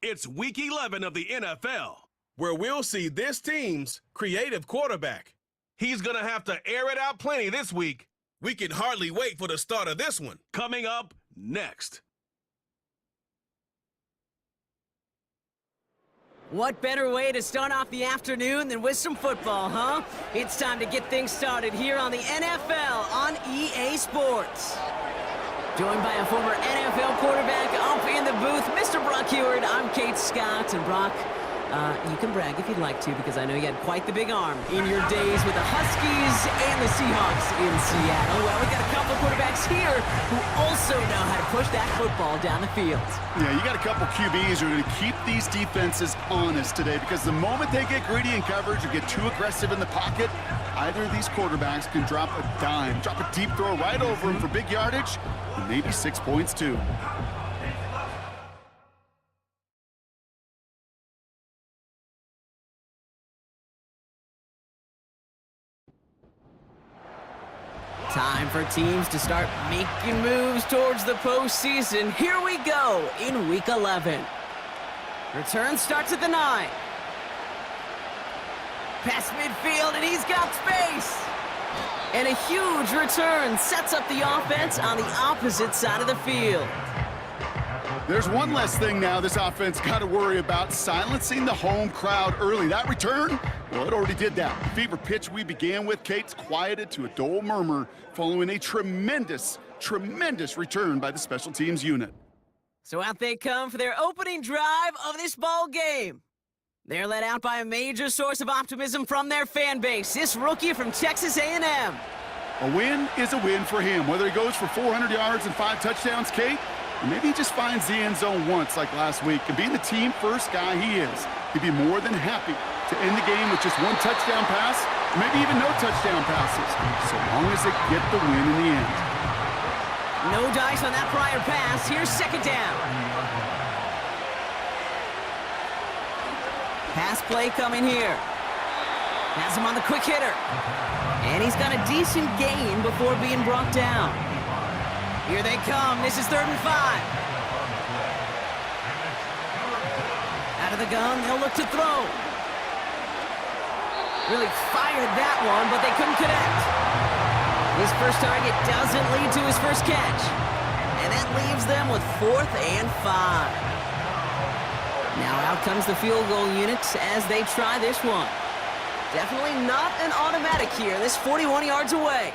It's Week 11 of the NFL, where we'll see this team's creative quarterback. He's going to have to air it out plenty this week. We can hardly wait for the start of this one. Coming up next. What better way to start off the afternoon than with some football, huh? It's time to get things started here on the NFL on EA Sports. Joined by a former NFL quarterback up in the booth, Mr. Brock Heward. I'm Kate Scott, and Brock, you can brag if you'd like to, because I know you had quite the big arm in your days with the Huskies and the Seahawks in Seattle. Well, we've got a couple of quarterbacks here who also know how to push that football down the field. Yeah, you got a couple QBs who are going to keep these defenses honest today, because the moment they get greedy in coverage or get too aggressive in the pocket, either of these quarterbacks can drop a dime, drop a deep throw right over him for big yardage, and maybe 6 points too. Time for teams to start making moves towards the postseason. Here we go in Week 11. Return starts at the 9. Past midfield, and he's got space. And a huge return sets up the offense on the opposite side of the field. There's one less thing now this offense got to worry about: silencing the home crowd early. That return, well, it already did that. The fever pitch we began with, Kate's quieted to a dull murmur following a tremendous return by the special teams unit. So out they come for their opening drive of this ball game. They're led out by a major source of optimism from their fan base, this rookie from Texas A&M. A win is a win for him, whether he goes for 400 yards and 5 touchdowns, Kate, or maybe he just finds the end zone once like last week. And being the team first guy he is, he'd be more than happy to end the game with just 1 touchdown pass, maybe even no touchdown passes, so long as they get the win in the end. No dice on that prior pass. Here's second down. Pass play coming here. Has him on the quick hitter. And he's got a decent gain before being brought down. Here they come. This is 3rd and 5. Out of the gun, they'll look to throw. Really fired that one, but they couldn't connect. His first target doesn't lead to his first catch. And that leaves them with 4th and 5. Now out comes the field goal unit as they try this one. Definitely not an automatic here. This 41 yards away.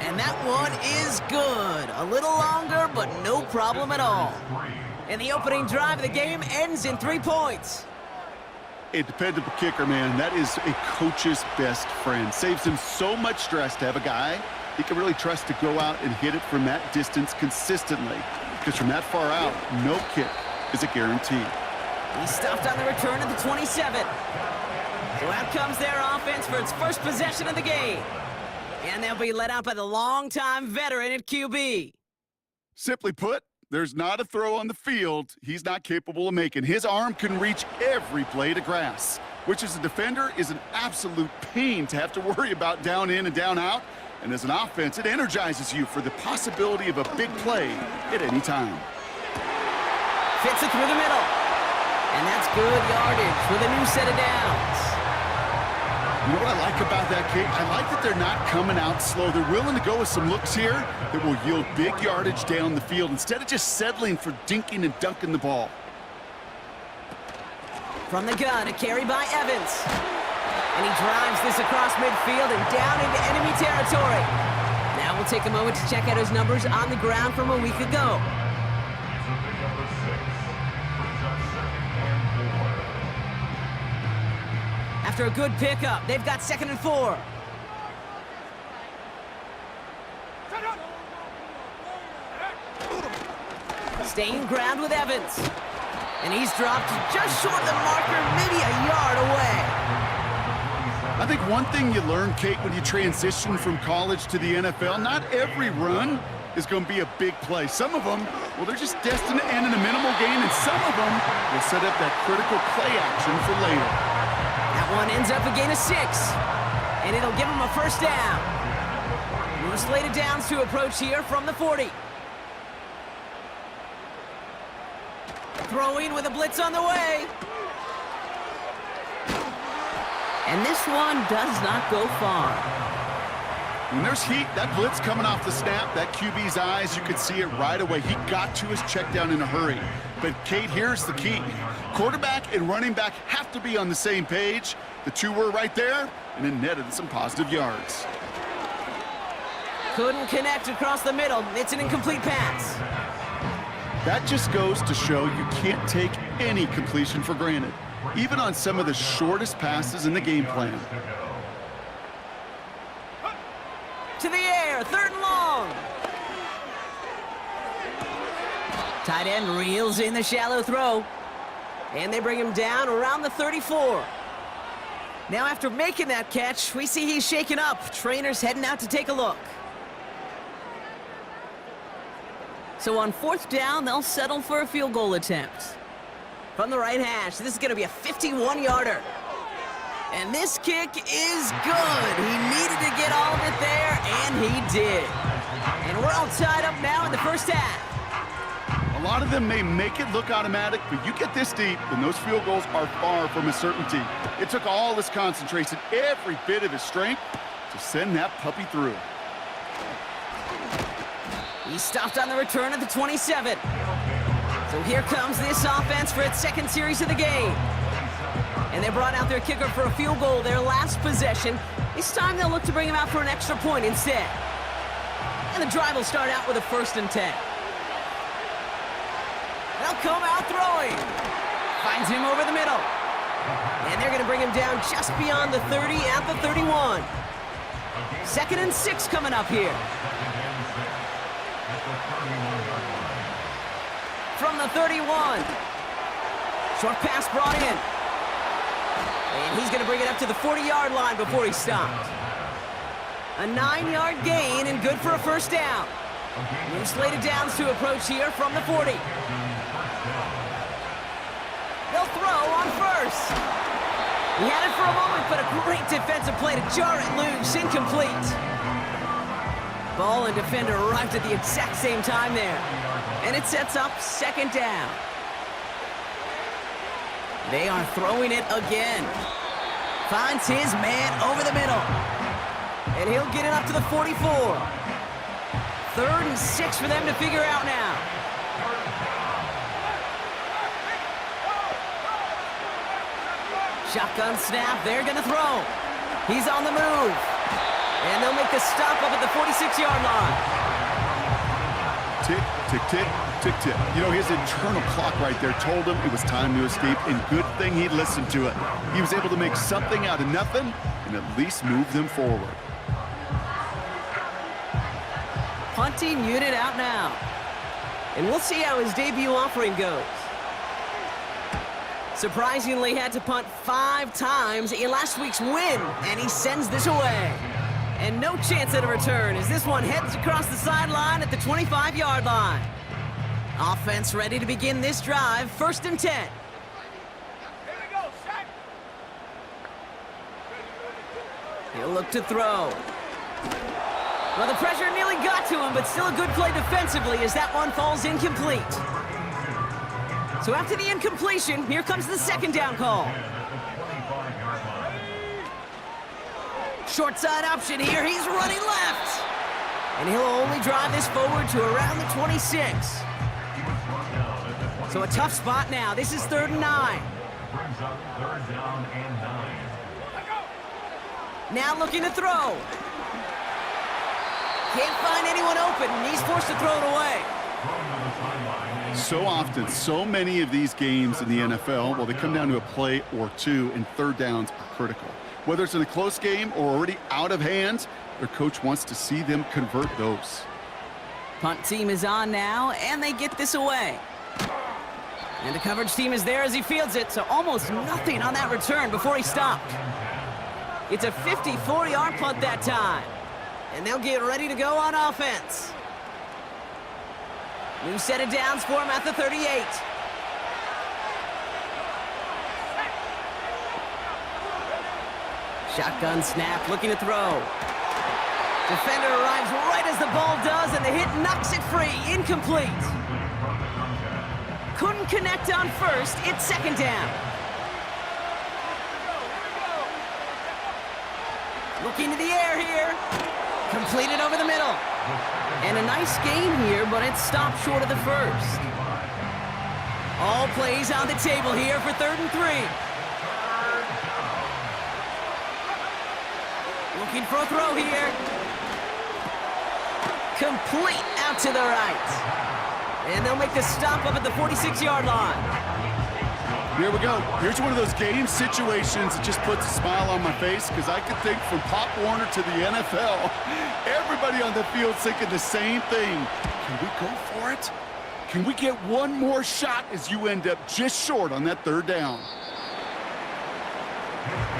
And that one is good. A little longer, but no problem at all. And the opening drive of the game ends in 3 points. A dependable kicker, man. That is a coach's best friend. Saves him so much stress to have a guy he can really trust to go out and hit it from that distance consistently. Because from that far out, no kick is a guarantee. He's stuffed on the return at the 27. So out comes their offense for its first possession of the game. And they'll be led out by the longtime veteran at QB. Simply put, there's not a throw on the field he's not capable of making. His arm can reach every blade of grass, which as a defender is an absolute pain to have to worry about down in and down out. And as an offense, it energizes you for the possibility of a big play at any time. Fits it through the middle. And that's good yardage with a new set of downs. You know what I like about that, Kate? I like that they're not coming out slow. They're willing to go with some looks here that will yield big yardage down the field instead of just settling for dinking and dunking the ball. From the gun, a carry by Evans. And he drives this across midfield and down into enemy territory. Now we'll take a moment to check out his numbers on the ground from a week ago. After a good pickup, they've got 2nd and 4. Staying ground with Evans. And he's dropped just short of the marker, maybe a yard away. I think one thing you learn, Kate, when you transition from college to the NFL, not every run is going to be a big play. Some of them, well, they're just destined to end in a minimal gain, and some of them will set up that critical play action for later. That one ends up a gain of 6, and it'll give him a first down. New slated downs to approach here from the 40. Throwing with a blitz on the way. And this one does not go far. When there's heat, that blitz coming off the snap, that QB's eyes, you could see it right away. He got to his check down in a hurry. But, Kate, here's the key. Quarterback and running back have to be on the same page. The two were right there, and it netted some positive yards. Couldn't connect across the middle. It's an incomplete pass. That just goes to show you can't take any completion for granted, even on some of the shortest passes in the game plan. To the air, 3rd and long. Tight end reels in the shallow throw. And they bring him down around the 34. Now after making that catch, we see he's shaken up. Trainer's heading out to take a look. So on 4th down, they'll settle for a field goal attempt. From the right hash, this is going to be a 51-yarder. And this kick is good. He needed to get all of it there, and he did. And we're all tied up now in the first half. A lot of them may make it look automatic, but you get this deep, and those field goals are far from a certainty. It took all his concentration, every bit of his strength, to send that puppy through. He stopped on the return at the 27. So here comes this offense for its 2nd series of the game. And they brought out their kicker for a field goal their last possession. This time they'll look to bring him out for an extra point instead. And the drive will start out with a 1st and 10. They'll come out throwing. Finds him over the middle. And they're going to bring him down just beyond the 30 at the 31. 2nd and 6 coming up here. From the 31. Short pass brought in. And he's going to bring it up to the 40-yard line before he stopped. A 9-yard gain and good for a 1st down. New slated downs to approach here from the 40. They'll throw on 1st. He had it for a moment, but a great defensive play to jar it loose. Incomplete. Ball and defender arrived at the exact same time there. And it sets up 2nd down. They are throwing it again. Finds his man over the middle. And he'll get it up to the 44. 3rd and 6 for them to figure out now. Shotgun snap, they're gonna throw. He's on the move. And they'll make the stop up at the 46-yard line. Tick, tick, tick, tick, tick. You know, his internal clock right there told him it was time to escape, and good thing he listened to it. He was able to make something out of nothing and at least move them forward. Punting unit out now. And we'll see how his debut offering goes. Surprisingly had to punt 5 times in last week's win, and he sends this away. And no chance at a return as this one heads across the sideline at the 25-yard line. Offense ready to begin this drive, 1st and 10. Here we go, set. He'll look to throw. Well, the pressure nearly got to him, but still a good play defensively as that one falls incomplete. So after the incompletion, here comes the 2nd down call. Short side option here, he's running left. And he'll only drive this forward to around the 26. So a tough spot now. This is 3rd and 9. Now looking to throw. Can't find anyone open, and he's forced to throw it away. So often, so many of these games in the NFL, well, they come down to a play or two, and 3rd downs are critical. Whether it's in a close game or already out of hand, their coach wants to see them convert those. Punt team is on now, and they get this away. And the coverage team is there as he fields it, so almost nothing on that return before he stopped. It's a 54-yard punt that time. And they'll get ready to go on offense. New set of downs for him at the 38. Shotgun snap, looking to throw. Defender arrives right as the ball does, and the hit knocks it free. Incomplete. couldn't connect on first. It's second down. Looking to the air here. Completed over the middle. And a nice gain here, but it stopped short of the first. All plays on the table here for 3rd and 3. Looking for a throw here. Complete out to the right. And they'll make the stop up at the 46-yard line. Here we go. Here's one of those game situations that just puts a smile on my face, because I can think from Pop Warner to the NFL, everybody on the field thinking the same thing. Can we go for it? Can we get one more shot as you end up just short on that 3rd down?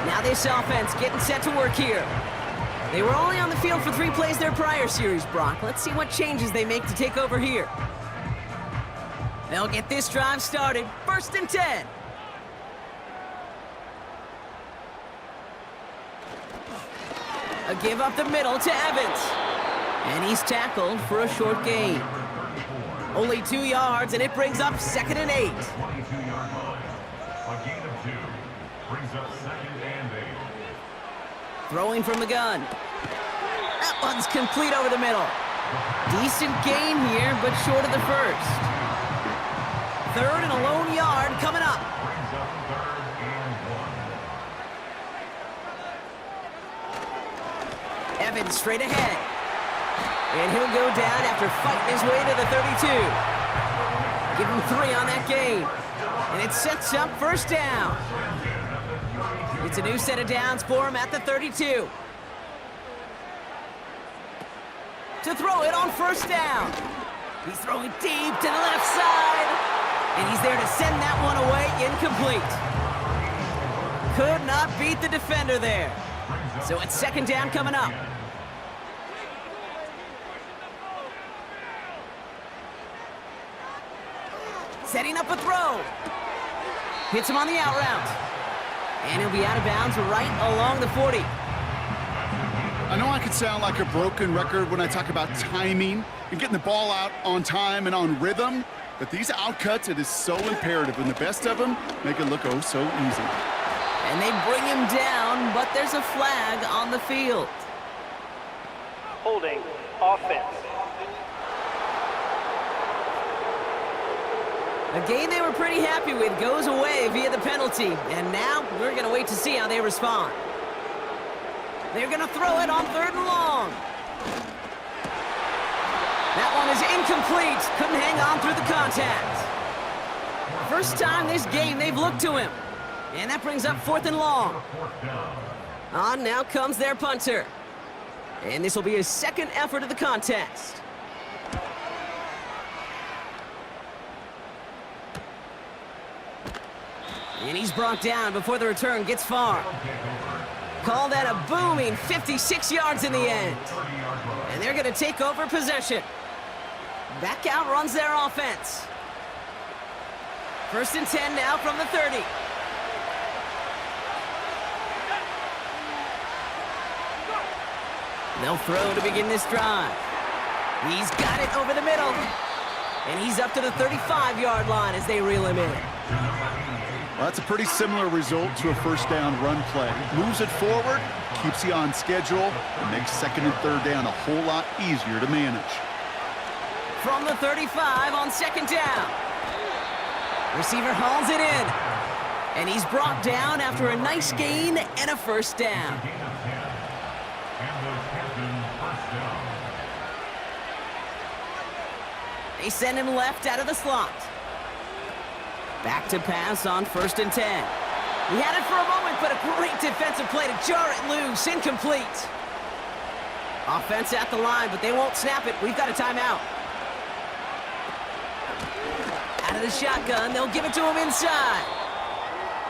Now this offense getting set to work here. They were only on the field for 3 plays their prior series, Brock. Let's see what changes they make to take over here. They'll get this drive started. 1st and 10. A give up the middle to Evans. And he's tackled for a short gain. Only 2 yards, and it brings up 2nd and 8. 22-yard line. A gain of 2. Brings up 2nd and 8. Throwing from the gun. That one's complete over the middle. Decent gain here, but short of the first. 3rd and a lone yard coming up. Brings up 3rd and 1. Evans straight ahead. And he'll go down after fighting his way to the 32. Give him 3 on that gain. And it sets up 1st down. It's a new set of downs for him at the 32. To throw it on 1st down. He's throwing deep to the left side. And he's there to send that one away, incomplete. Could not beat the defender there. So it's 2nd down coming up. Setting up a throw. Hits him on the out route. And he'll be out of bounds right along the 40. I know I could sound like a broken record when I talk about timing and getting the ball out on time and on rhythm, but these outcuts, it is so imperative, and the best of them make it look oh so easy. And they bring him down, but there's a flag on the field. Holding offense. A game they were pretty happy with goes away via the penalty, and now we're going to wait to see how they respond. They're going to throw it on 3rd and long. That one is incomplete. Couldn't hang on through the contact. First time this game they've looked to him. And that brings up 4th and long. On now comes their punter. And this will be his 2nd effort of the contest. And he's brought down before the return gets far. Call that a booming 56 yards in the end. And they're going to take over possession. Back out runs their offense. 1st and 10 now from the 30. They'll throw to begin this drive. He's got it over the middle. And he's up to the 35-yard line as they reel him in. Well, that's a pretty similar result to a 1st down run play. Moves it forward, keeps you on schedule, and makes 2nd and 3rd down a whole lot easier to manage. From the 35 on 2nd down. Receiver hauls it in. And he's brought down after a nice gain and a 1st down. They send him left out of the slot. Back to pass on 1st and 10. He had it for a moment, but a great defensive play to jar it loose. Incomplete. Offense at the line, but they won't snap it. We've got a timeout. Out of the shotgun, they'll give it to him inside.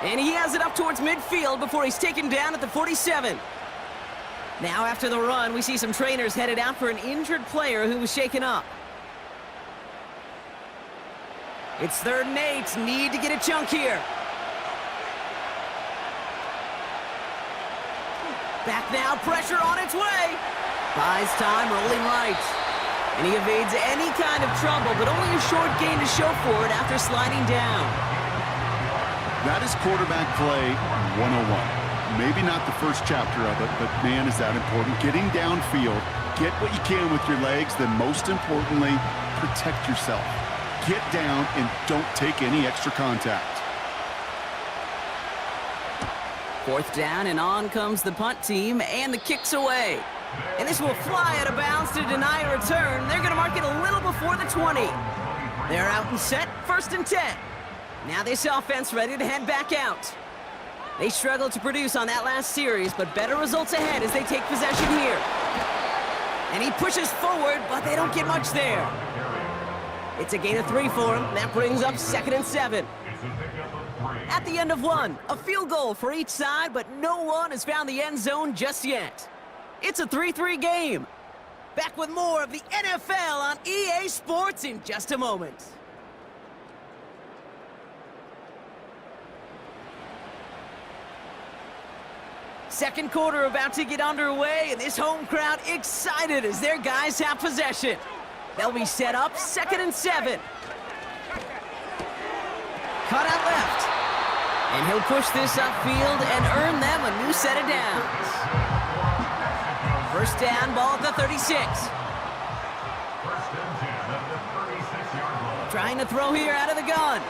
And he has it up towards midfield before he's taken down at the 47. Now after the run, we see some trainers headed out for an injured player who was shaken up. It's 3rd and 8. Need to get a chunk here. Back now, pressure on its way. Buys time, rolling right. And he evades any kind of trouble, but only a short gain to show for it after sliding down. That is quarterback play 101. Maybe not the first chapter of it, but man, is that important. Getting downfield, get what you can with your legs, then most importantly, protect yourself. Get down and don't take any extra contact. 4th down, and on comes the punt team, and the kick's away. And this will fly out of bounds to deny a return. They're going to mark it a little before the 20. They're out and set, 1st and 10. Now this offense ready to head back out. They struggled to produce on that last series, but better results ahead as they take possession here. And he pushes forward, but they don't get much there. It's a gain of 3 for him. That brings up 2nd and 7. At the end of 1, a field goal for each side, but no one has found the end zone just yet. It's a 3-3 game. Back with more of the NFL on EA Sports in just a moment. Second quarter about to get underway, and this home crowd excited as their guys have possession. They'll be set up 2nd and 7. Cut out left. And he'll push this upfield and earn them a new set of downs. 1st down, ball at the 36. Trying to throw here out of the gun.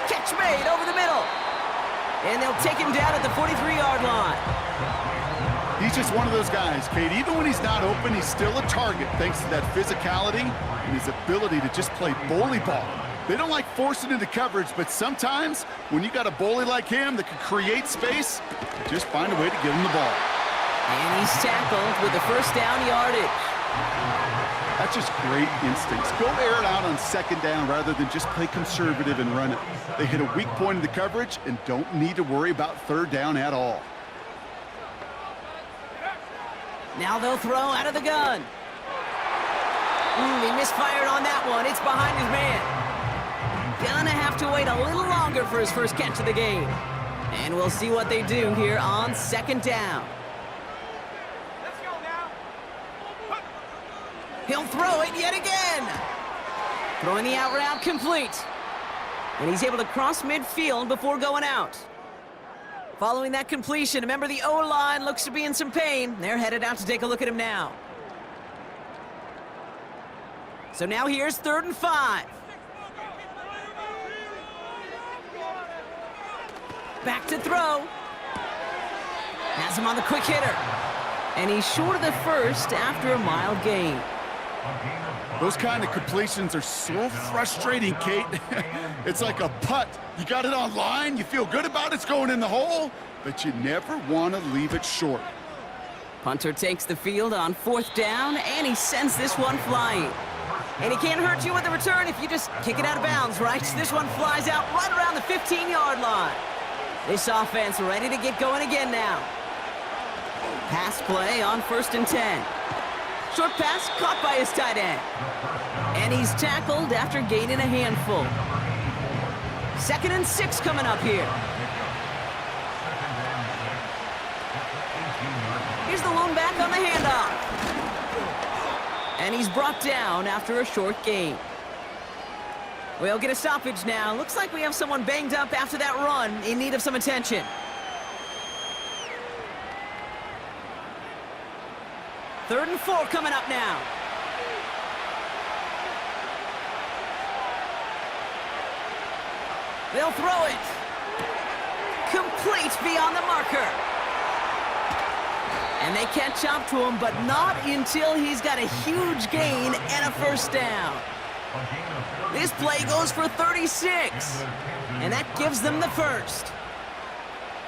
Catch made over the middle. And they'll take him down at the 43-yard line. He's just one of those guys, Kate. Even when he's not open, he's still a target thanks to that physicality and his ability to just play bully ball. They don't like forcing into coverage, but sometimes when you got a bully like him that can create space, just find a way to give him the ball. And he's tackled with the 1st down yardage. That's just great instincts. Go air it out on 2nd down rather than just play conservative and run it. They hit a weak point in the coverage and don't need to worry about 3rd down at all. Now they'll throw out of the gun. He misfired on that one. It's behind his man. Gonna have to wait a little longer for his first catch of the game. And we'll see what they do here on 2nd down. Let's go now. He'll throw it yet again. Throwing the out route complete. And he's able to cross midfield before going out. Following that completion, remember the O-line looks to be in some pain. They're headed out to take a look at him now. So now here's 3rd and 5. Back to throw. Has him on the quick hitter. And he's short of the 1st after a mild gain. Those kind of completions are so frustrating, Kate. It's like a putt. You got it on line, you feel good about it's going in the hole, but you never want to leave it short. Punter takes the field on 4th down, and he sends this one flying. And he can't hurt you with the return if you just kick it out of bounds, right? This one flies out right around the 15-yard line. This offense ready to get going again now. Pass play on 1st and 10. Short pass caught by his tight end. And he's tackled after gaining a handful. 2nd and 6 coming up here. Here's the lone back on the handoff. And he's brought down after a short gain. We'll get a stoppage now. Looks like we have someone banged up after that run in need of some attention. 3rd and 4 coming up now. They'll throw it. Complete beyond the marker. And they catch up to him, but not until he's got a huge gain and a 1st down. This play goes for 36, and that gives them the 1st.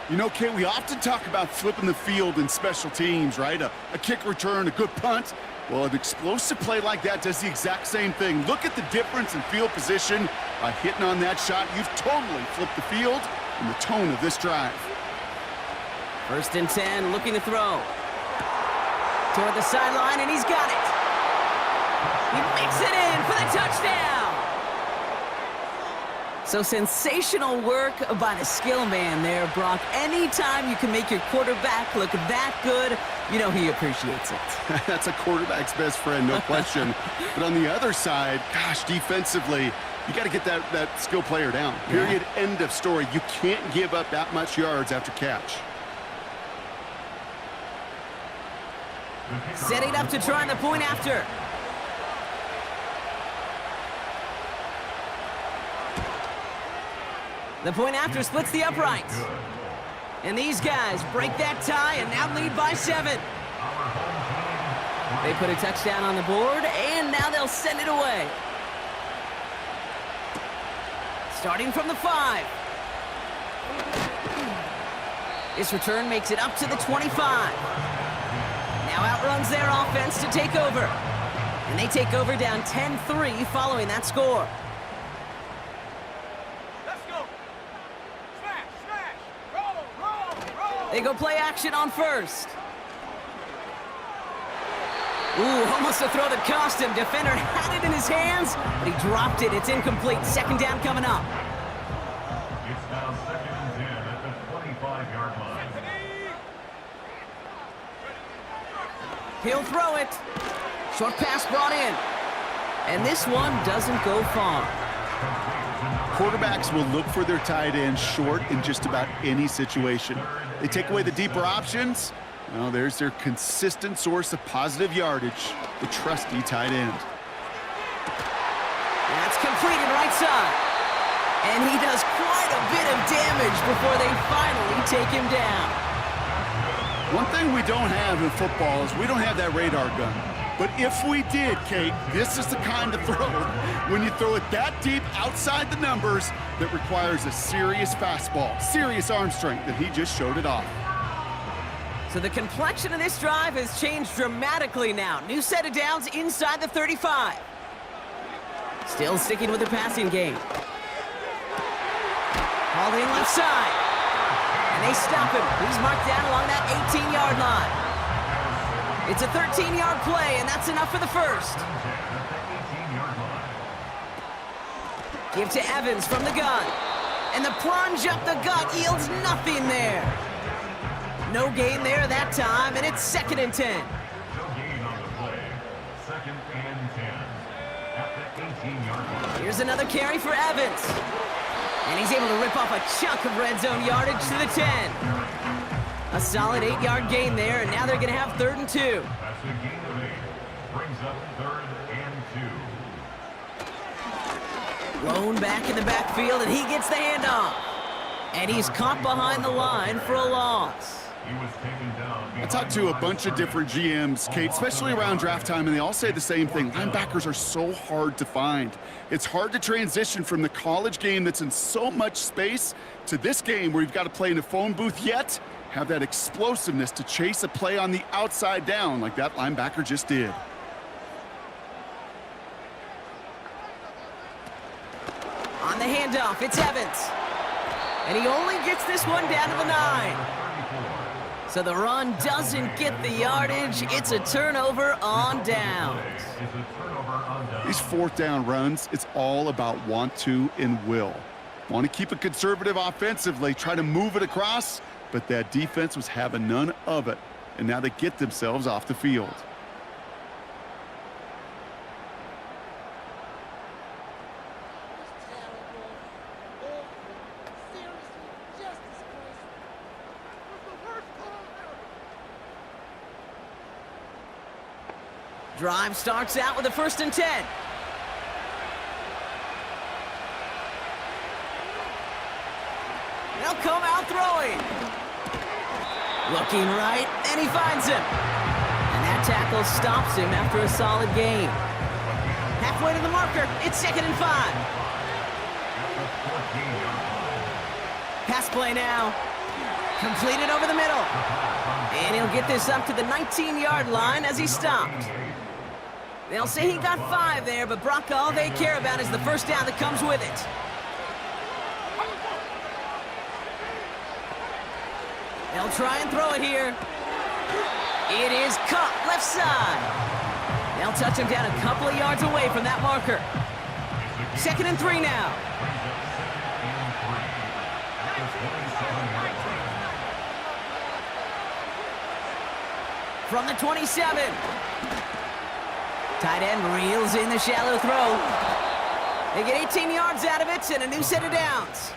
You know, Kate, we often talk about flipping the field in special teams, right? A kick return, a good punt. Well, an explosive play like that does the exact same thing. Look at the difference in field position. By hitting on that shot, you've totally flipped the field and the tone of this drive. 1st and 10, looking to throw. Toward the sideline, and he's got it. He makes it in for the touchdown. So sensational work by the skill man there, Brock. Anytime you can make your quarterback look that good, you know he appreciates it. That's a quarterback's best friend, no question. But on the other side, gosh, defensively, you got to get that skill player down. Period, end of story. You can't give up that much yards after catch. Setting up to try the point after. The point after splits the uprights. And these guys break that tie and now lead by 7. They put a touchdown on the board, and now they'll send it away. Starting from the 5. This return makes it up to the 25. Now outruns their offense to take over. And they take over down 10-3 following that score. They go play action on first. Ooh, almost a throw that cost him. Defender had it in his hands, but he dropped it. It's incomplete. Second down coming up. It's now 2nd and 10 at the 25-yard line. He'll throw it. Short pass brought in. And this one doesn't go far. Quarterbacks will look for their tight end short in just about any situation. They take away the deeper options. Well, there's their consistent source of positive yardage, the trusty tight end. That's completed right side. And he does quite a bit of damage before they finally take him down. One thing we don't have in football is we don't have that radar gun. But if we did, Kate, this is the kind of throw, when you throw it that deep outside the numbers, that requires a serious fastball, serious arm strength, and he just showed it off. So the complexion of this drive has changed dramatically now. New set of downs inside the 35. Still sticking with the passing game. Hauled in left side. And they stop him. He's marked down along that 18-yard line. It's a 13-yard play, and that's enough for the first. Give to Evans from the gun. And the plunge up the gut yields nothing there. No gain there that time, and it's 2nd and 10. No gain on the play. 2nd and 10 at the 18-yard line. Here's another carry for Evans. And he's able to rip off a chunk of red zone yardage to the 10. A solid 8-yard gain there, and now they're going to have 3rd and 2. That's a gain of 8. Brings up 3rd and 2. Lone back in the backfield, and he gets the handoff. And he's caught behind the line for a loss. He was taken down. I talked to a bunch of different GMs, Kate, especially around draft time, and they all say the same thing. Linebackers are so hard to find. It's hard to transition from the college game that's in so much space to this game where you've got to play in a phone booth, yet have that explosiveness to chase a play on the outside down like that linebacker just did. On the handoff, it's Evans. And he only gets this one down to the 9. So the run doesn't get the yardage. It's a turnover on downs. These 4th down runs, it's all about want to and will. Want to keep it conservative offensively, try to move it across, but that defense was having none of it. And now they get themselves off the field. Drive starts out with a 1st and 10. They'll come out throwing. Looking right, and he finds him. And that tackle stops him after a solid gain. Halfway to the marker, it's 2nd and 5. Pass play now. Completed over the middle. And he'll get this up to the 19-yard line as he stopped. They'll say he got 5 there, but Brock, all they care about is the first down that comes with it. They'll try and throw it here. It is caught left side. They'll touch him down a couple of yards away from that marker. 2nd and 3 now. From the 27. Tight end reels in the shallow throw. They get 18 yards out of it and a new set of downs.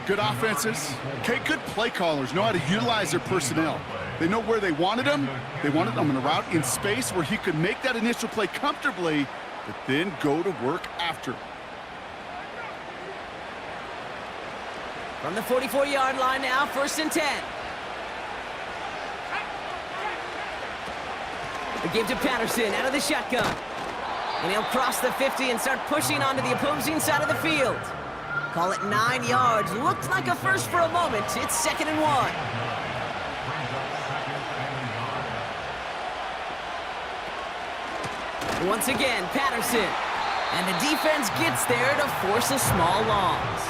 Good offenses. Okay, good play callers know how to utilize their personnel. They know where they wanted them. They wanted them on a route in space where he could make that initial play comfortably, but then go to work after. From the 44-yard line now, 1st and 10. The give to Patterson out of the shotgun. And he'll cross the 50 and start pushing onto the opposing side of the field. Call it 9 yards. Looked like a first for a moment. It's 2nd and 1. Once again, Patterson. And the defense gets there to force a small loss.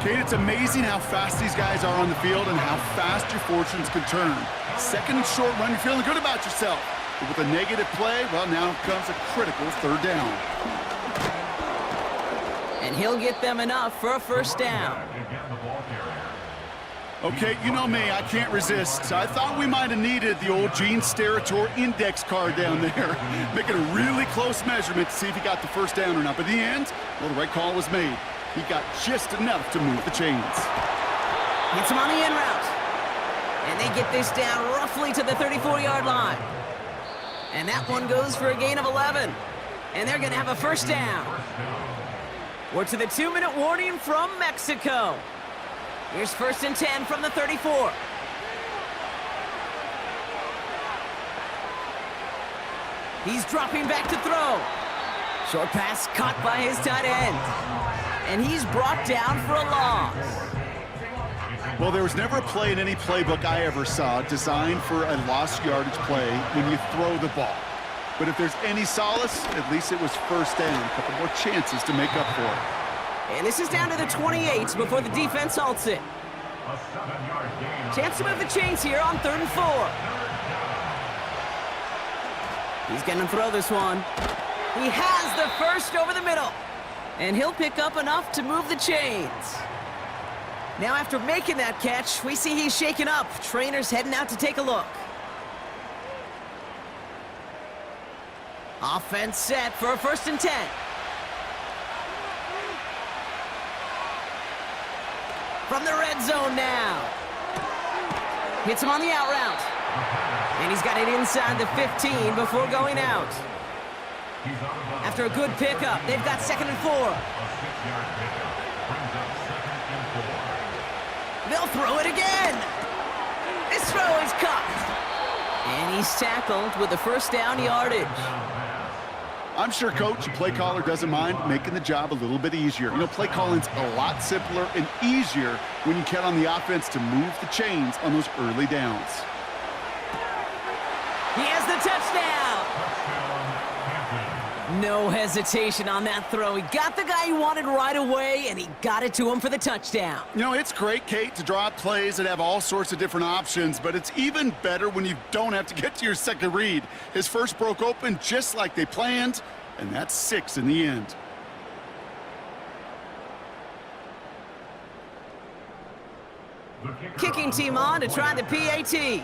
Kate, it's amazing how fast these guys are on the field and how fast your fortunes can turn. 2nd and short run, you're feeling good about yourself. But with a negative play, well, now comes a critical 3rd down. And he'll get them enough for a 1st down. Okay, you know me, I can't resist. I thought we might have needed the old Gene Steratore index card down there. Making a really close measurement to see if he got the 1st down or not. But in the end, well, the right call was made. He got just enough to move the chains. Gets him on the in route. And they get this down roughly to the 34-yard line. And that one goes for a gain of 11. And they're going to have a 1st down. We're to the 2-minute warning from Mexico. Here's 1st and 10 from the 34. He's dropping back to throw. Short pass caught by his tight end. And he's brought down for a loss. Well, there was never a play in any playbook I ever saw designed for a lost yardage play when you throw the ball. But if there's any solace, at least it was 1st down. A couple more chances to make up for it. And this is down to the 28 before the defense halts it. Chance to move the chains here on 3rd and 4. He's going to throw this one. He has the 1st over the middle. And he'll pick up enough to move the chains. Now after making that catch, we see he's shaken up. Trainer's heading out to take a look. Offense set for a 1st and 10. From the red zone now. Hits him on the out route. And he's got it inside the 15 before going out. After a good pickup, they've got 2nd and 4. They'll throw it again. This throw is caught. And he's tackled with the 1st down yardage. I'm sure, Coach, a play caller doesn't mind making the job a little bit easier. You know, play calling's a lot simpler and easier when you count on the offense to move the chains on those early downs. He has the touchdown. No hesitation on that throw. He got the guy he wanted right away, and he got it to him for the touchdown. You know, it's great, Kate, to draw up plays that have all sorts of different options, but it's even better when you don't have to get to your second read. His first broke open just like they planned, and that's 6 in the end. Kicking team on to try the PAT.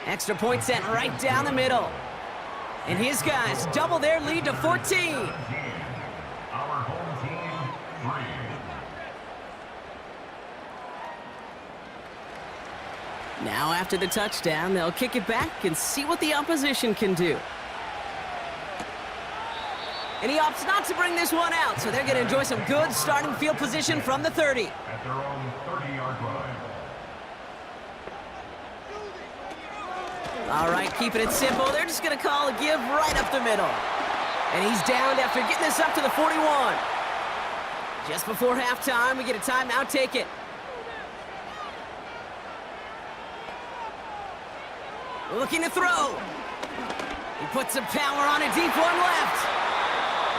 Extra point sent right down the middle. And his guys double their lead to 14. Our home team, 3. Now after the touchdown, they'll kick it back and see what the opposition can do. And he opts not to bring this one out, so they're going to enjoy some good starting field position from the 30. At their own 30-yard line. All right, keeping it simple. They're just going to call a give right up the middle. And he's downed after getting this up to the 41. Just before halftime, we get a timeout taken. Looking to throw. He puts some power on a deep one left.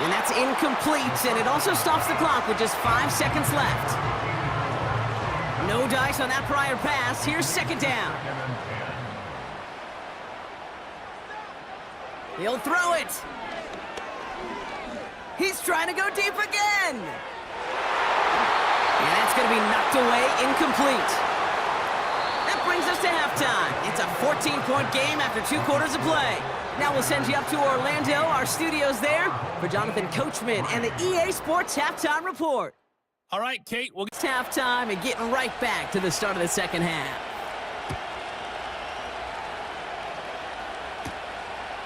And that's incomplete, and it also stops the clock with just 5 seconds left. No dice on that prior pass. Here's 2nd down. He'll throw it. He's trying to go deep again. And that's going to be knocked away, incomplete. That brings us to halftime. It's a 14-point game after 2 quarters of play. Now we'll send you up to Orlando, our studios there, for Jonathan Coachman and the EA Sports Halftime Report. All right, Kate, we'll It's halftime and getting right back to the start of the second half.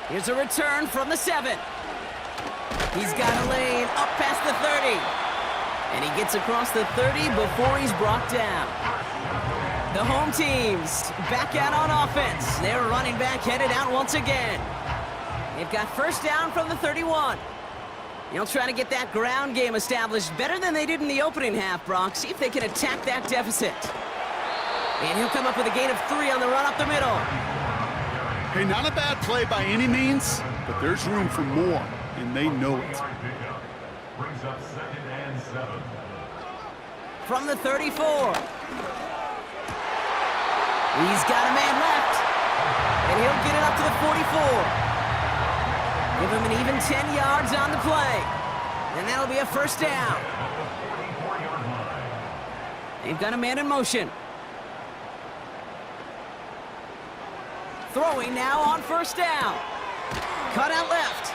Here's a return from the 7. He's got a lane up past the 30. And he gets across the 30 before he's brought down. The home team's back out on offense. Their running back headed out once again. They've got first down from the 31. They'll try to get that ground game established better than they did in the opening half, Brock. See if they can attack that deficit. And he'll come up with a gain of 3 on the run up the middle. Hey, not a bad play by any means, but there's room for more, and they know it. Brings up 2nd and 7. From the 34. He's got a man left. And he'll get it up to the 44. Give him an even 10 yards on the play. And that'll be a first down. They've got a man in motion. Throwing now on first down. Cut out left.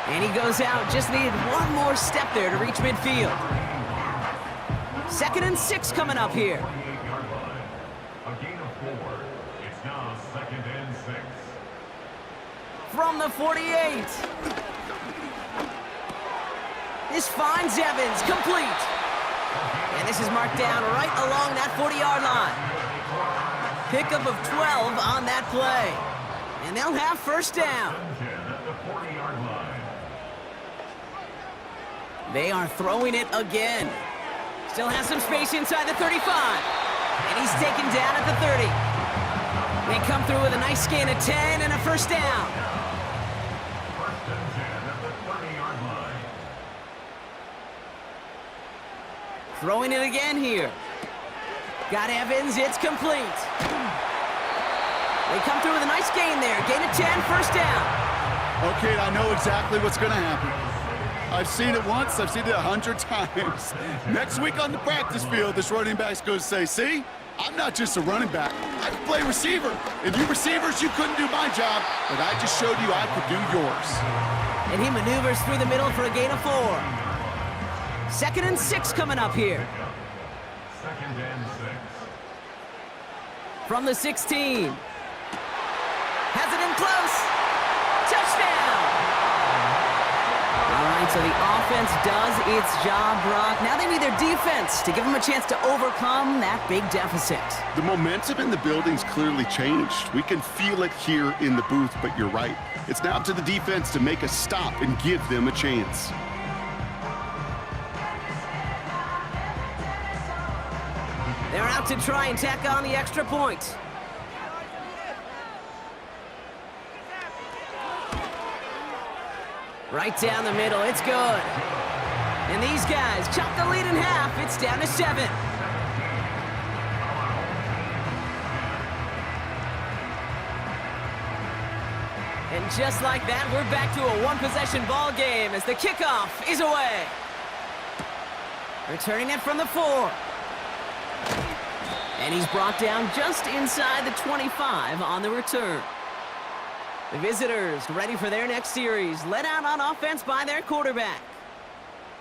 And he goes out. Just needed one more step there to reach midfield. 2nd and 6 coming up here. A gain of 4. It's now 2nd and 6. From the 48. This finds Evans, complete. And this is marked down right along that 40-yard line. Pickup of 12 on that play. And they'll have first down. At the 40-yard line. They are throwing it again. Still has some space inside the 35. And he's taken down at the 30. They come through with a nice gain of 10 and a first down. First and 10 at the 30-yard line. Throwing it again here. Got Evans, it's complete. They come through with a nice gain there. Gain of 10, first down. Okay, I know exactly what's going to happen. I've seen it once, I've seen it 100 times. Next week on the practice field, this running back's going to say, see, I'm not just a running back. I can play receiver. And you receivers, you couldn't do my job, but I just showed you I could do yours. And he maneuvers through the middle for a gain of 4. 2nd and 6 coming up here. 2nd and 6. From the 16. Has it in close. Touchdown! All right, so the offense does its job, Brock. Now they need their defense to give them a chance to overcome that big deficit. The momentum in the building's clearly changed. We can feel it here in the booth, but you're right. It's now up to the defense to make a stop and give them a chance. They're out to try and tack on the extra point. Right down the middle, it's good. And these guys chop the lead in half. It's down to 7. And just like that, we're back to a one-possession ball game as the kickoff is away. Returning it from the 4. And he's brought down just inside the 25 on the return. The visitors ready for their next series, led out on offense by their quarterback.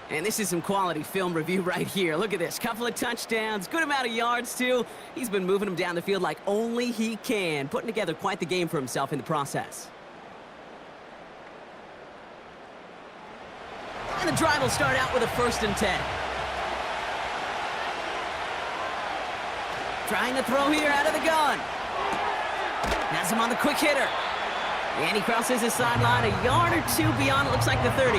And this is some quality film review right here. Look at this, couple of touchdowns, good amount of yards too. He's been moving them down the field like only he can, putting together quite the game for himself in the process. And the drive will start out with a 1st and 10. Trying to throw here out of the gun. Has him on the quick hitter. And he crosses the sideline a yard or 2 beyond, it looks like the 30.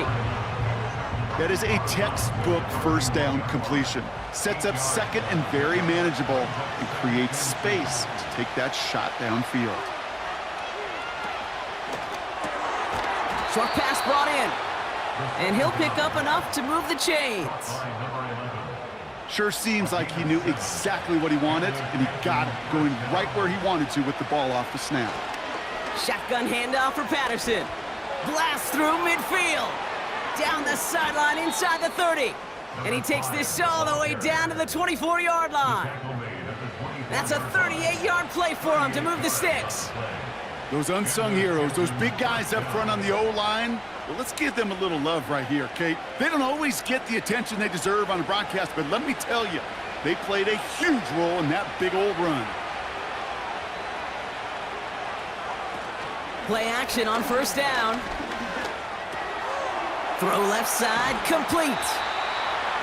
That is a textbook first down completion. Sets up 2nd and very manageable and creates space to take that shot downfield. Short pass brought in. And he'll pick up enough to move the chains. Sure seems like he knew exactly what he wanted, and he got it, going right where he wanted to with the ball off the snap. Shotgun handoff for Patterson. Blast through midfield. down the sideline inside the 30. And he takes this all the way down to the 24-yard line. That's a 38-yard play for him to move the sticks. Those unsung heroes, those big guys up front on the O-line, well, let's give them a little love right here, Kate. They don't always get the attention they deserve on a broadcast, but let me tell you, they played a huge role in that big old run. Play action on first down. Throw left side, complete.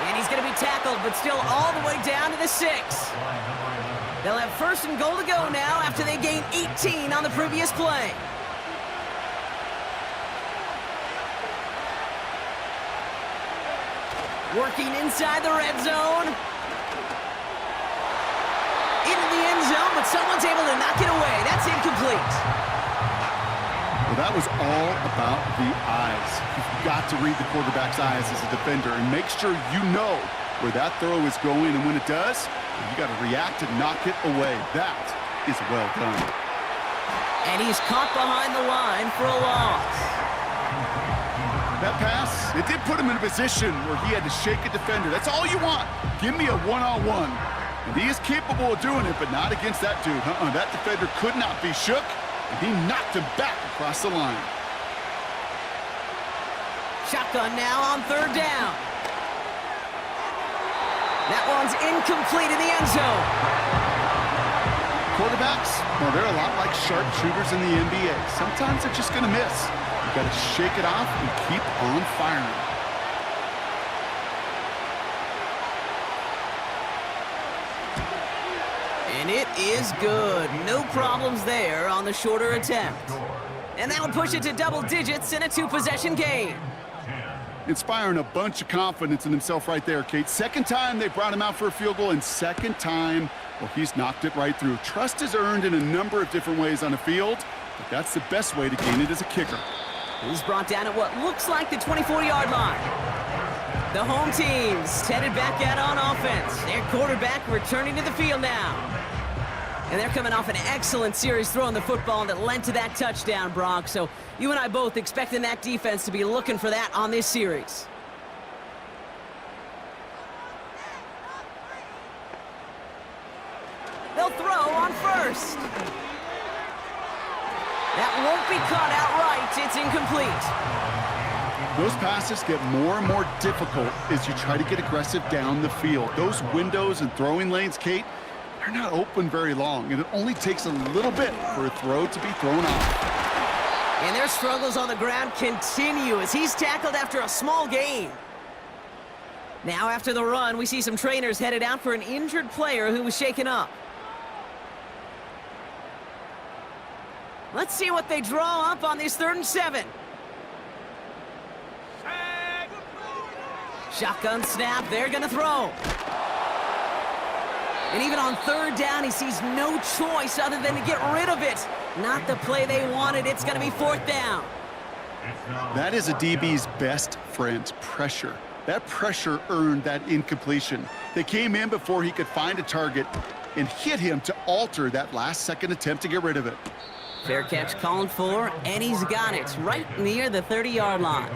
And he's going to be tackled, but still all the way down to the 6. They'll have first and goal to go now after they gained 18 on the previous play. Working inside the red zone. Into the end zone, but someone's able to knock it away. That's incomplete. Well, that was all about the eyes. You've got to read the quarterback's eyes as a defender and make sure you know where that throw is going, and when it does, you got to react and knock it away. That is well done. And he's caught behind the line for a loss. That pass, it did put him in a position where he had to shake a defender. That's all you want. Give me a one-on-one. And he is capable of doing it, but not against that dude. That defender could not be shook, and he knocked him back across the line. Shotgun now on third down. That one's incomplete in the end zone. Quarterbacks, well, they're a lot like sharpshooters in the NBA. Sometimes they're just going to miss. You got to shake it off and keep on firing. And it is good. No problems there on the shorter attempt. And that'll push it to double digits in a 2-possession game. Inspiring a bunch of confidence in himself right there, Kate. Second time they brought him out for a field goal, and second time, well, he's knocked it right through. Trust is earned in a number of different ways on the field, but that's the best way to gain it as a kicker. He's brought down at what looks like the 24-yard line. The home team's headed back out on offense. Their quarterback returning to the field now. And they're coming off an excellent series throwing the football that led to that touchdown, Brock. So you and I both expecting that defense to be looking for that on this series. They'll throw on first. That won't be caught outright. It's incomplete. Those passes get more and more difficult as you try to get aggressive down the field. Those windows and throwing lanes, Kate, they're not open very long, and it only takes a little bit for a throw to be thrown off. And their struggles on the ground continue as he's tackled after a small gain. Now after the run, we see some trainers headed out for an injured player who was shaken up. Let's see what they draw up on this 3rd and 7. Shotgun snap, they're gonna throw. And even on 3rd down, he sees no choice other than to get rid of it. Not the play they wanted. It's going to be 4th down. That is a DB's best friend, pressure. That pressure earned that incompletion. They came in before he could find a target and hit him to alter that last-second attempt to get rid of it. Fair catch called for, and he's got it right near the 30-yard line.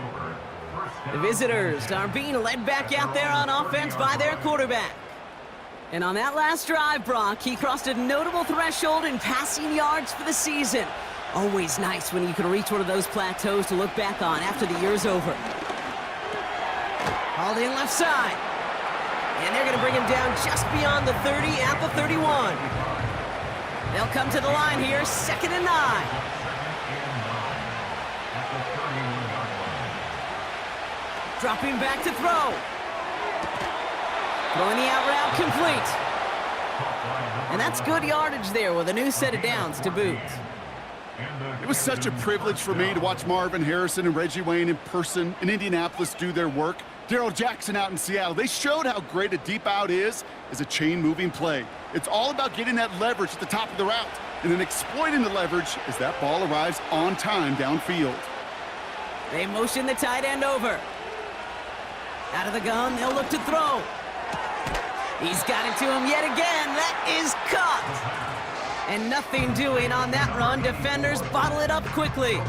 The visitors are being led back out there on offense by their quarterback. And on that last drive, Brock, he crossed a notable threshold in passing yards for the season. Always nice when you can reach one of those plateaus to look back on after the year's over. Hauled in left side. And they're going to bring him down just beyond the 30 at the 31. They'll come to the line here, 2nd and 9. Dropping back to throw. Throwing the out route complete. And that's good yardage there with a new set of downs to boot. It was such a privilege for me to watch Marvin Harrison and Reggie Wayne in person in Indianapolis do their work. Darrell Jackson out in Seattle. They showed how great a deep out is as a chain-moving play. It's all about getting that leverage at the top of the route and then exploiting the leverage as that ball arrives on time downfield. They motion the tight end over. Out of the gun, they'll look to throw. He's got it to him yet again. That is caught. And nothing doing on that run. Defenders bottle it up quickly.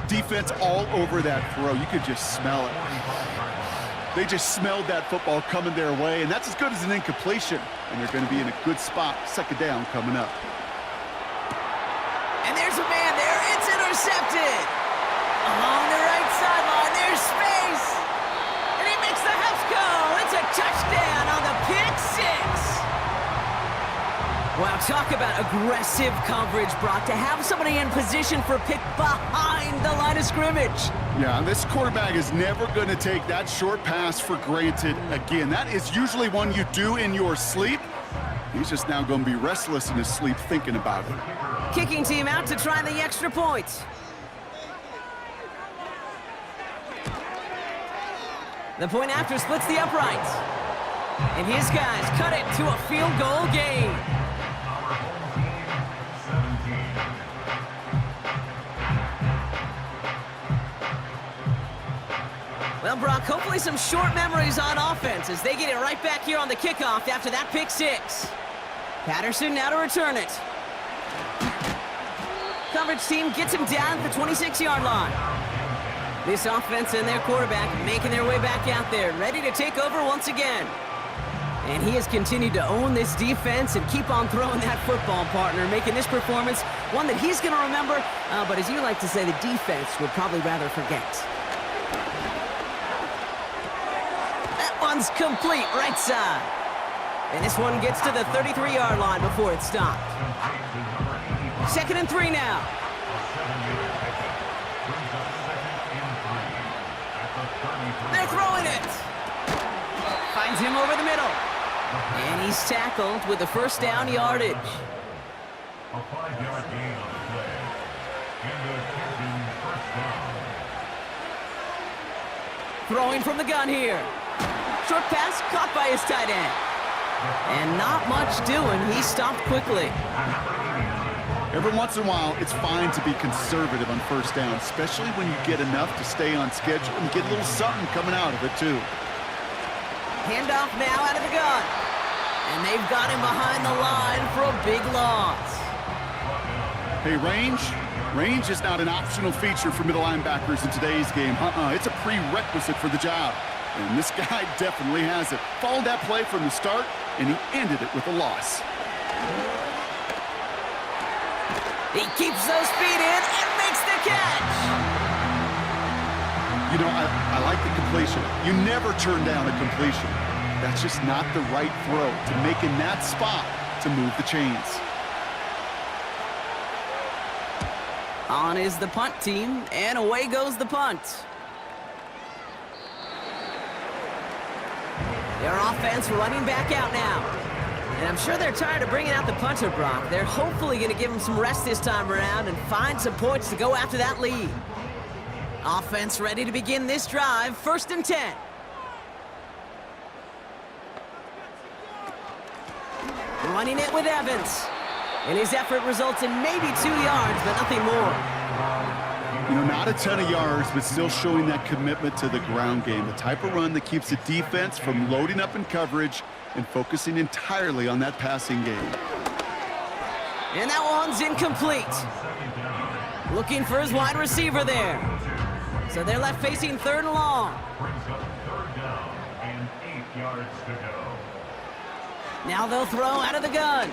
Defense all over that throw. You could just smell it. They just smelled that football coming their way, and that's as good as an incompletion. And they're going to be in a good spot. Second down coming up. And there's a man there. It's intercepted. Along the right sideline, there's space. And he makes the house go. It's a touchdown on the pick six. Wow, talk about aggressive coverage, Brock. To have somebody in position for a pick behind the line of scrimmage. Yeah, this quarterback is never going to take that short pass for granted again. That is usually one you do in your sleep. He's just now going to be restless in his sleep thinking about it. Kicking team out to try the extra point. The point after splits the uprights. And his guys cut it to a field goal game. Well, Brock, hopefully some short memories on offense as they get it right back here on the kickoff after that pick six. Patterson now to return it. Coverage team gets him down at the 26-yard line. This offense and their quarterback making their way back out there, ready to take over once again. And he has continued to own this defense and keep on throwing that football, partner, making this performance one that he's going to remember, but as you like to say, the defense would probably rather forget. That one's complete, right side. And this one gets to the 33-yard line before it's stopped. 2nd and 3 now. They're throwing it. Finds him over the middle. And he's tackled with the first down yardage. A 5-yard gain on the play. And the Canton first down. Throwing from the gun here. Short pass caught by his tight end. And not much doing. He stopped quickly. Every once in a while, it's fine to be conservative on first down, especially when you get enough to stay on schedule and get a little something coming out of it, too. Handoff now out of the gun. And they've got him behind the line for a big loss. Hey, range is not an optional feature for middle linebackers in today's game. It's a prerequisite for the job. And this guy definitely has it. Followed that play from the start, and he ended it with a loss. He keeps those feet in and makes the catch. You know, I like the completion. You never turn down a completion. That's just not the right throw to make in that spot to move the chains. On is the punt team, and away goes the punt. Their offense running back out now. And I'm sure they're tired of bringing out the punter, Brock. They're hopefully going to give him some rest this time around and find some points to go after that lead. Offense ready to begin this drive, 1st and 10. Running it with Evans. And his effort results in maybe 2 yards, but nothing more. You know, not a ton of yards, but still showing that commitment to the ground game. The type of run that keeps the defense from loading up in coverage and focusing entirely on that passing game. And that one's incomplete. Looking for his wide receiver there. So they're left facing 3rd and long. Brings up 3rd down and 8 yards to go. Now they'll throw out of the gun.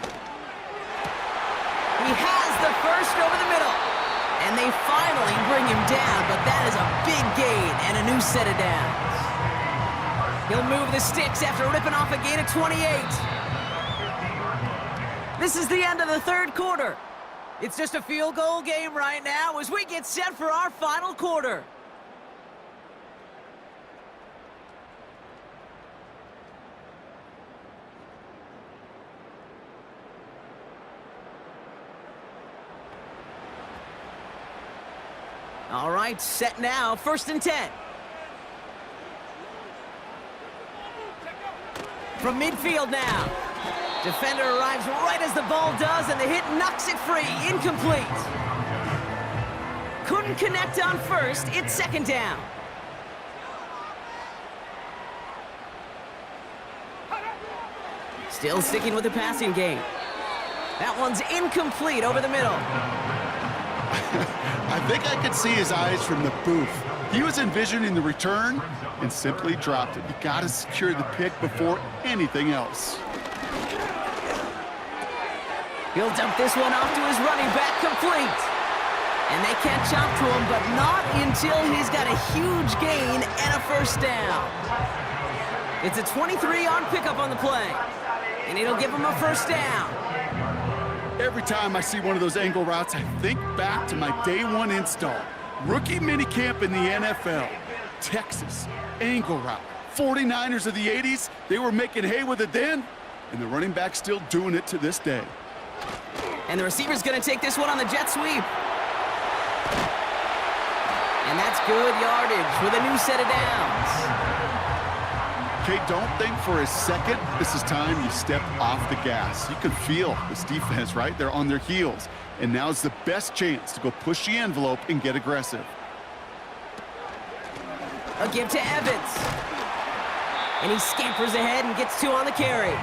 He has the first over the middle. And they finally bring him down, but that is a big gain and a new set of downs. He'll move the sticks after ripping off a gain of 28. This is the end of the 3rd quarter. It's just a field goal game right now as we get set for our final quarter. All right, set now, 1st and 10. From midfield now. Defender arrives right as the ball does, and the hit knocks it free. Incomplete. Couldn't connect on first. It's 2nd down. Still sticking with the passing game. That one's incomplete over the middle. I've think I could see his eyes from the booth. He was envisioning the return and simply dropped it. You got to secure the pick before anything else. He'll dump this one off to his running back, complete. And they catch up to him, but not until he's got a huge gain and a first down. It's a 23-yard pickup on the play, and it'll give him a first down. Every time I see one of those angle routes, I think back to my day one install. Rookie minicamp in the NFL. Texas, angle route. 49ers of the 80s, they were making hay with it then, and the running back's still doing it to this day. And the receiver's going to take this one on the jet sweep. And that's good yardage with a new set of downs. Okay, don't think for a second this is time you step off the gas. You can feel this defense, right? They're on their heels. And now's the best chance to go push the envelope and get aggressive. A give to Evans. And he scampers ahead and gets 2 on the carry.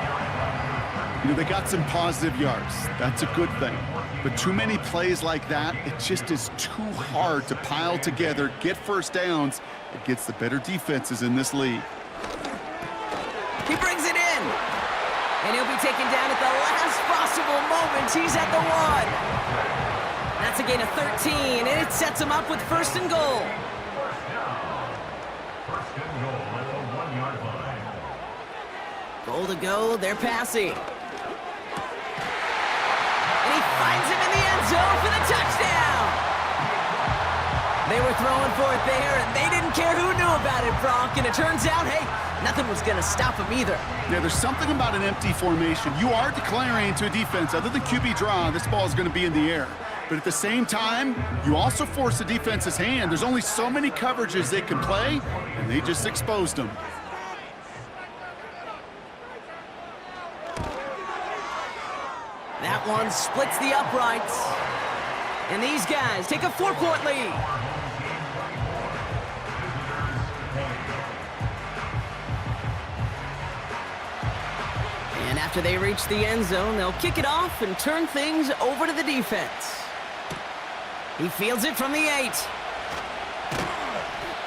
You know, they got some positive yards. That's a good thing. But too many plays like that, it just is too hard to pile together, get first downs against the better defenses in this league. He brings it in. And he'll be taken down at the last possible moment. He's at the 1. That's a gain of 13, and it sets him up with first and goal. First and goal at the 1-yard line. Goal to go, they're passing. And he finds him in the end zone for the touchdown. They were throwing for it there, and they didn't care who knew about it, Brock. And it turns out, hey, nothing was going to stop him either. Yeah, there's something about an empty formation. You are declaring to a defense, other than QB draw, this ball is going to be in the air. But at the same time, you also force the defense's hand. There's only so many coverages they can play, and they just exposed them. That one splits the uprights. And these guys take a 4-point lead. And after they reach the end zone, they'll kick it off and turn things over to the defense. He fields it from the 8.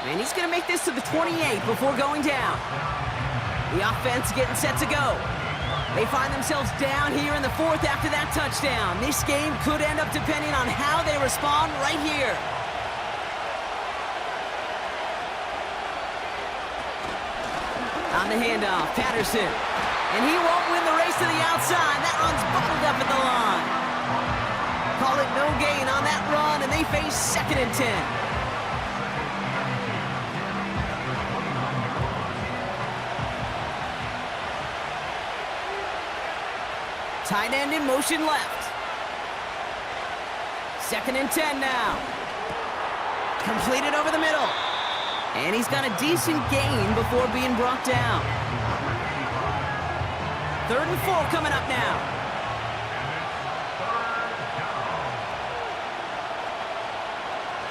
And he's going to make this to the 28 before going down. The offense getting set to go. They find themselves down here in the 4th after that touchdown. This game could end up depending on how they respond right here. On the handoff, Patterson. And he won't win the race to the outside. That run's bottled up at the line. Call it no gain on that run, and they face 2nd and 10. Tight end in motion left. 2nd and 10 now. Completed over the middle. And he's got a decent gain before being brought down. 3rd and 4 coming up now.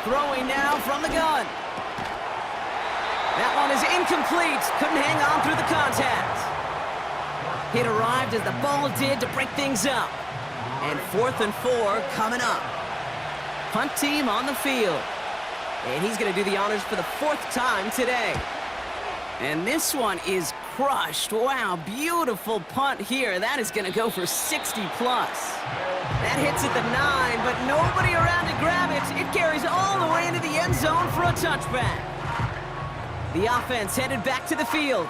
Throwing now from the gun. That one is incomplete. Couldn't hang on through the contact. It arrived as the ball did to break things up. And 4th and 4 coming up. Punt team on the field. And he's going to do the honors for the 4th time today. And this one is crushed. Wow, beautiful punt here. That is going to go for 60 plus. That hits at the 9, but nobody around to grab it. It carries all the way into the end zone for a touchback. The offense headed back to the field.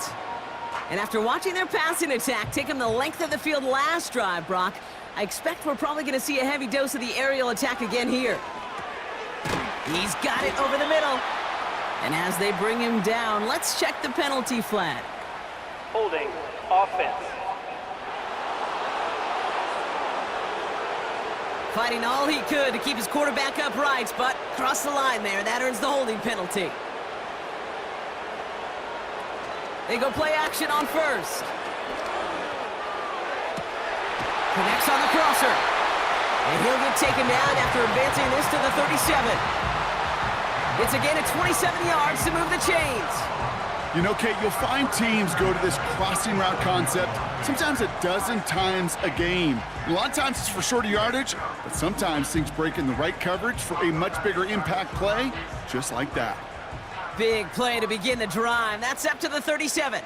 And after watching their passing attack take them the length of the field last drive, Brock, I expect we're probably going to see a heavy dose of the aerial attack again here. He's got it over the middle. And as they bring him down, let's check the penalty flag. Holding offense. Fighting all he could to keep his quarterback upright, but crossed the line there. That earns the holding penalty. They go play action on first. Connects on the crosser. And he'll get taken down after advancing this to the 37. It's a gain of 27 yards to move the chains. You know, Kate, you'll find teams go to this crossing route concept sometimes a dozen times a game. A lot of times it's for shorter yardage, but sometimes things break in the right coverage for a much bigger impact play, just like that. Big play to begin the drive. That's up to the 37.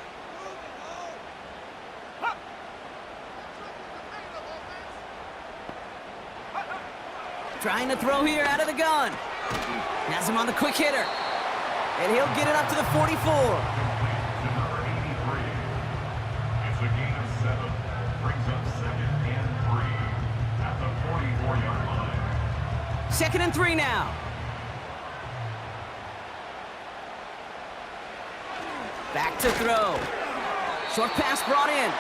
Trying to throw here out of the gun. Has him on the quick hitter. And he'll get it up to the 44. To number 83. It's a gain of 7. Brings up 2nd and 3 at the 44-yard line. 2nd and 3 now. Back to throw. Short pass brought in.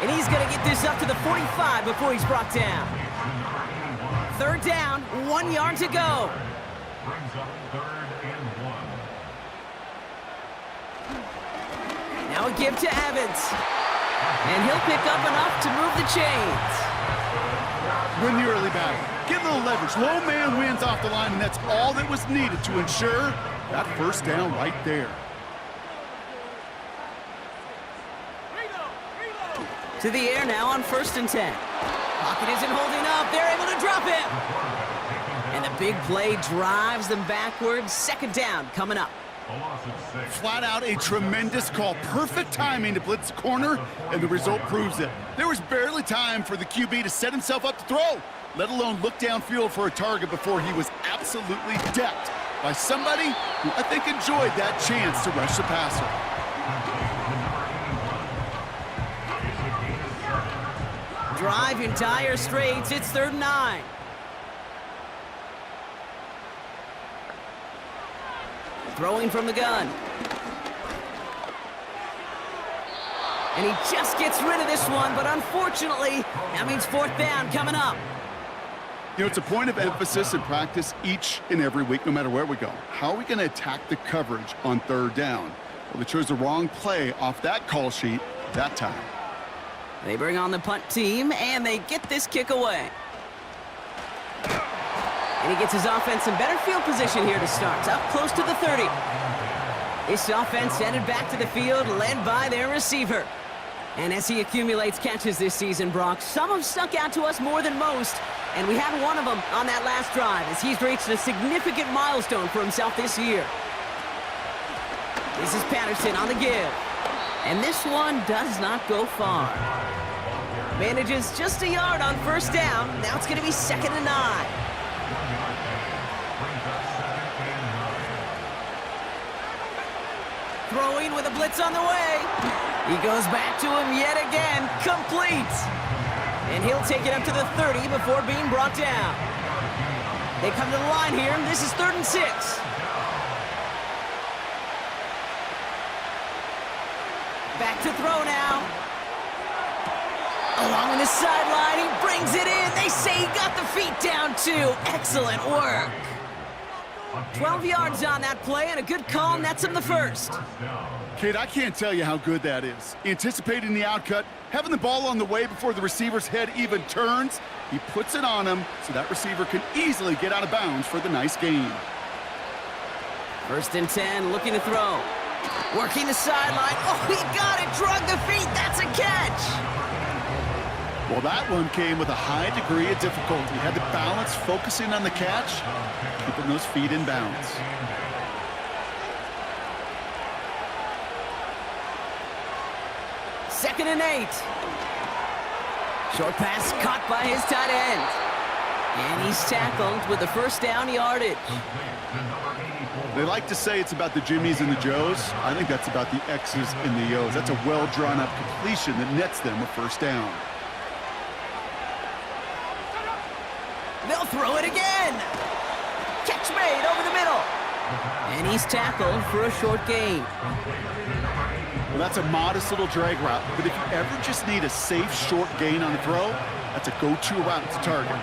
And he's going to get this up to the 45 before he's brought down. 3rd down, 1 yard to go. Brings up 3rd and 1. Now a give to Evans. And he'll pick up enough to move the chains. Win the early battle. Get a little leverage. Low man wins off the line, and that's all that was needed to ensure that first down right there. To the air now on 1st and 10. Pocket isn't holding up. They're able to drop him. And the big play drives them backwards. 2nd down coming up. A loss of 6. Flat out a tremendous call. Perfect timing to blitz the corner, and the result proves it. There was barely time for the QB to set himself up to throw, let alone look downfield for a target before he was absolutely decked by somebody who I think enjoyed that chance to rush the passer. Drive in dire straits. It's 3rd and 9. Throwing from the gun. And he just gets rid of this one, but unfortunately, that means 4th down coming up. You know, it's a point of emphasis in practice each and every week, no matter where we go. How are we going to attack the coverage on 3rd down? Well, they chose the wrong play off that call sheet that time. They bring on the punt team, and they get this kick away. And he gets his offense in better field position here to start, up close to the 30. This offense headed back to the field, led by their receiver. And as he accumulates catches this season, Brock, some have stuck out to us more than most, and we had one of them on that last drive as he's reached a significant milestone for himself this year. This is Patterson on the give. And this one does not go far. Manages just a yard on 1st down. Now it's going to be 2nd and 9. Throwing with a blitz on the way. He goes back to him yet again. Complete. And he'll take it up to the 30 before being brought down. They come to the line here. This is 3rd and 6. Back to throw now. Along the sideline, he brings it in. They say he got the feet down too. Excellent work. 12 yards on that play, and a good call nets him the 1st. Kate, I can't tell you how good that is. Anticipating the outcut, having the ball on the way before the receiver's head even turns, he puts it on him so that receiver can easily get out of bounds for the nice gain. 1st and 10, looking to throw. Working the sideline. Oh, he got it. Drug the feet. That's a catch. Well, that one came with a high degree of difficulty. He had to balance focusing on the catch, keeping those feet in bounds. Second and 8. Short pass caught by his tight end. And he's tackled with the 1st down yardage. They like to say it's about the Jimmies and the Joes. I think that's about the X's and the O's. That's a well-drawn-up completion that nets them a 1st down. They'll throw it again. Catch made over the middle. And he's tackled for a short gain. Well, that's a modest little drag route, but if you ever just need a safe short gain on a throw, that's a go-to route to target.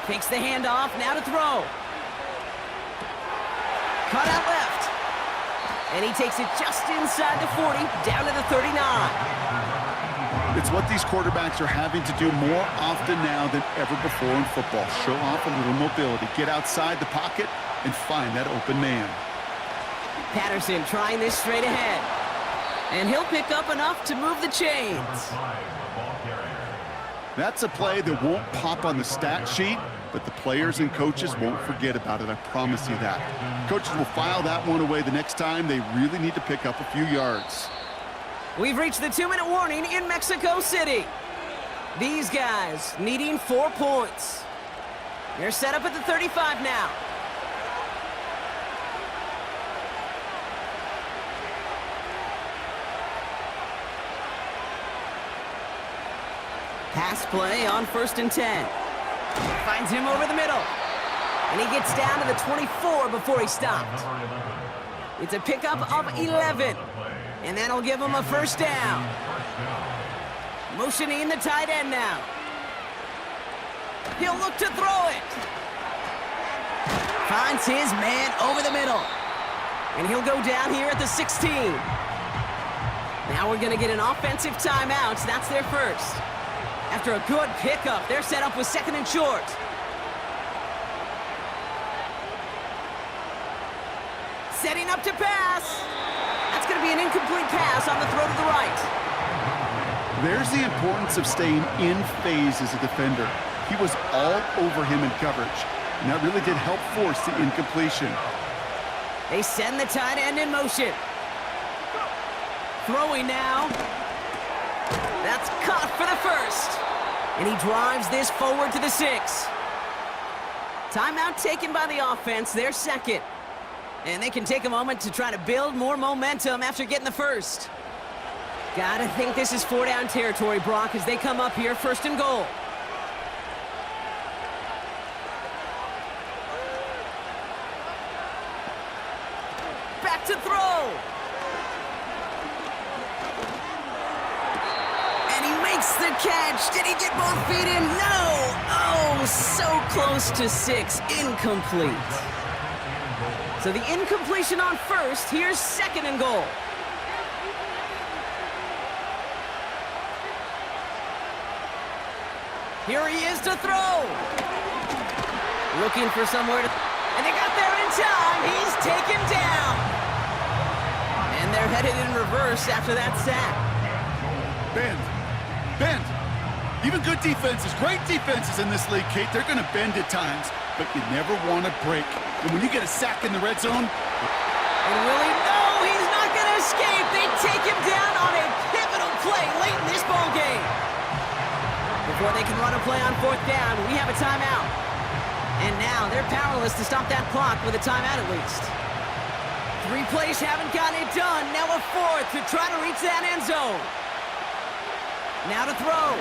Takes the handoff, now to throw. Cut out left. And he takes it just inside the 40, down to the 39. It's what these quarterbacks are having to do more often now than ever before in football. Show off a little mobility, get outside the pocket, and find that open man. Patterson trying this straight ahead. And he'll pick up enough to move the chains. Number 5, the ball carrier. That's a play that won't pop on the stat sheet, but the players and coaches won't forget about it, I promise you that. Coaches will file that one away the next time they really need to pick up a few yards. We've reached the 2-minute warning in Mexico City. These guys needing 4 points. They're set up at the 35 now. Pass play on 1st and 10. Finds him over the middle. And he gets down to the 24 before he stopped. It's a pickup of 11. And that'll give him a 1st down. Motioning the tight end now. He'll look to throw it. Finds his man over the middle. And he'll go down here at the 16. Now we're going to get an offensive timeout. That's their first. After a good pickup, they're set up with 2nd and short. Setting up to pass. That's going to be an incomplete pass on the throw to the right. There's the importance of staying in phase as a defender. He was all over him in coverage, and that really did help force the incompletion. They send the tight end in motion. Throwing now. That's caught for the 1st. And he drives this forward to the 6. Timeout taken by the offense, their 2nd. And they can take a moment to try to build more momentum after getting the 1st. Gotta think this is 4-down territory, Brock, as they come up here 1st and goal. Back to throw. And he makes the catch. Did he get both feet in? No. Oh, so close to 6. Incomplete. So the incompletion on 1st. Here's 2nd and goal. Here he is to throw. Looking for somewhere to... And they got there in time. He's taken down. And they're headed in reverse after that sack. Bend. Bend. Even good defenses, great defenses in this league, Kate, they're going to bend at times, but you never want to break. And when you get a sack in the red zone... And Willie, no, he's not going to escape. They take him down on a pivotal play late in this ball game. Before they can run a play on 4th down, we have a timeout. And now they're powerless to stop that clock with a timeout at least. 3 plays haven't gotten it done. Now a 4th to try to reach that end zone. Now to throw.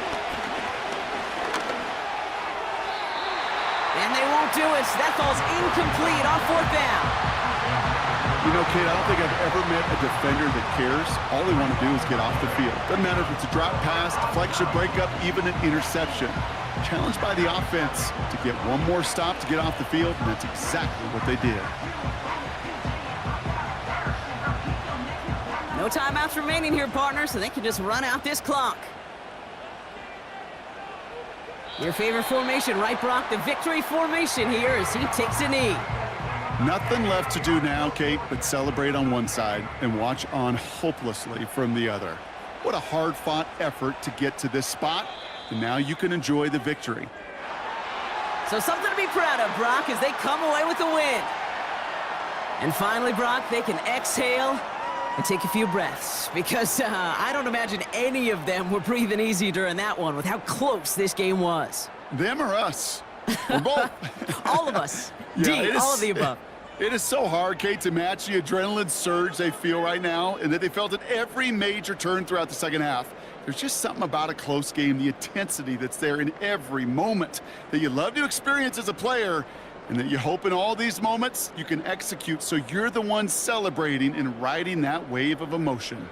And they won't do it. That falls incomplete on 4th down. You know, Kate, I don't think I've ever met a defender that cares. All they want to do is get off the field. Doesn't matter if it's a drop pass, deflection, breakup, even an interception. Challenged by the offense to get one more stop to get off the field, and that's exactly what they did. No timeouts remaining here, partner, so they can just run out this clock. Your favorite formation, right, Brock? The victory formation here as he takes a knee. Nothing left to do now, Kate, but celebrate on one side and watch on hopelessly from the other. What a hard-fought effort to get to this spot, and now you can enjoy the victory. So something to be proud of, Brock, as they come away with the win. And finally, Brock, they can exhale and take a few breaths, because I don't imagine any of them were breathing easy during that one with how close this game was. Them or us? We're both. All of us. Yeah, D, all of the above. It is so hard, Kate, to match the adrenaline surge they feel right now and that they felt at every major turn throughout the second half. There's just something about a close game, the intensity that's there in every moment that you love to experience as a player, and that you hope in all these moments you can execute so you're the one celebrating and riding that wave of emotion.